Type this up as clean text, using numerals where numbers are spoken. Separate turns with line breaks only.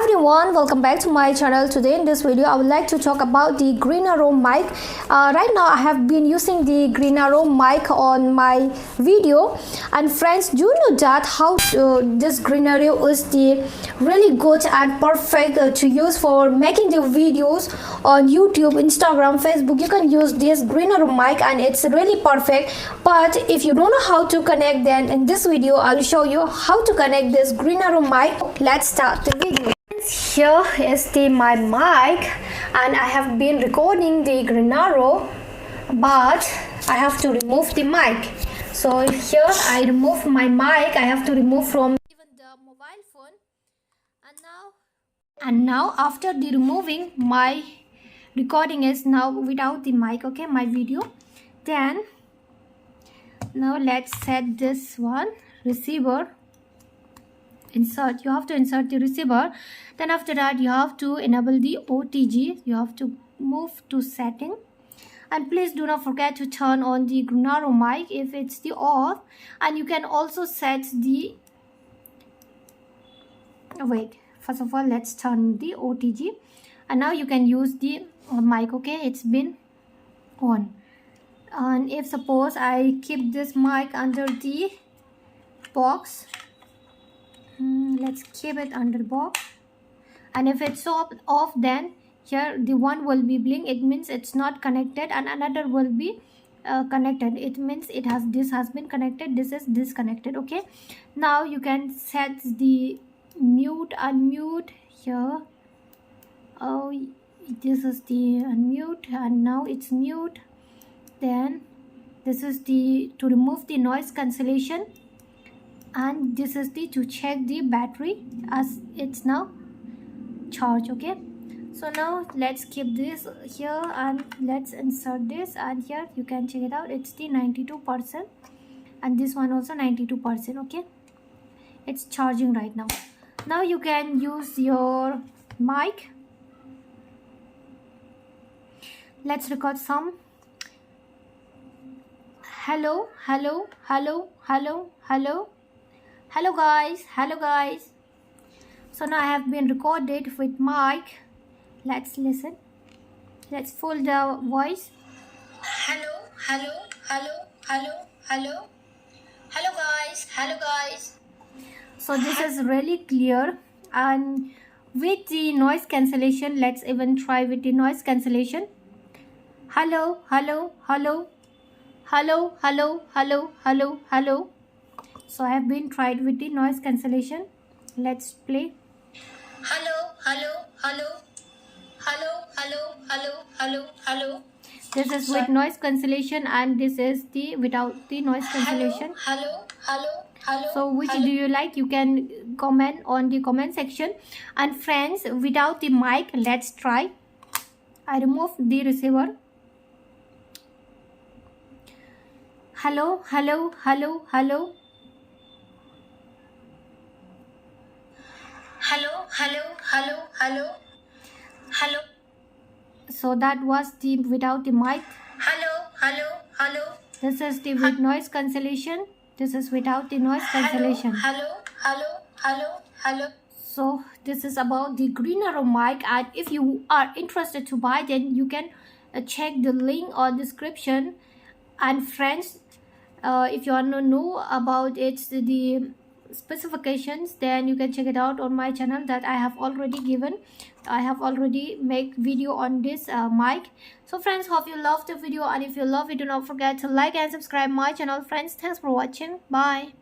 everyone, welcome back to my channel. Today in this video I would like to talk about the Grenaro mic. Right now I have been using the Grenaro mic on my video, and friends, do you know that how this Grenaro is the really good and perfect to use for making the videos on YouTube, Instagram, Facebook. You can use this Grenaro mic and it's really perfect. But if you don't know how to connect, then in this video I'll show you how to connect this Grenaro mic. Let's start the video. Here is my mic, and I have been recording the Grenaro, but I have to remove the mic. So here I remove my mic. I have to remove from even the mobile phone, and now after the removing, my recording is now without the mic. Okay, my video. Then now let's set this one receiver. Insert, you have to insert the receiver. Then after that you have to enable the OTG. You have to move to setting, and please do not forget to turn on the Grenaro mic if it's the off. And you can also set the first of all let's turn the OTG, and now you can use the mic. Okay, it's been on. And if suppose I keep this mic under the box, let's keep it under the box, and if it's off, then here the one will be blink. It means it's not connected, and another will be connected. It means this has been connected, this is disconnected. Okay, now you can set the mute, unmute here. Oh, this is the unmute, and now it's mute. Then this is the to remove the noise cancellation, and this is the to check the battery as it's now charged. Okay, so now let's keep this here and let's insert this, and here you can check it out, it's the 92%, and this one also 92%. Okay, it's charging right now. Now you can use your mic. Let's record some hello, hello, hello, hello, hello. Hello guys, hello guys. So now I have been recorded with mic. Let's listen. Let's full the voice. Hello, hello, hello, hello, hello. Hello guys, hello guys. So this is really clear. And with the noise cancellation, let's even try with the noise cancellation. Hello, hello, hello, hello, hello, hello, hello, hello. So I have been tried with the noise cancellation. Let's play. Hello, hello, hello, hello, hello, hello, hello, hello. This is with noise cancellation, and this is the without the noise cancellation. Hello, hello, hello. So which do you like? You can comment on the comment section. And friends, without the mic, let's try. I remove the receiver. Hello, hello, hello, hello. Hello, hello, hello, hello, hello. So that was the without the mic. Hello, hello, hello. This is the with noise cancellation. This is without the noise cancellation. Hello, hello, hello, hello. So this is about the Grenaro mic, and if you are interested to buy, then you can check the link or description. And friends, if you want to know about the specifications, then you can check it out on my channel that I have already given. I have already made video on this mic. So friends, hope you love the video, and if you love it, do not forget to like and subscribe my channel. Friends, thanks for watching. Bye.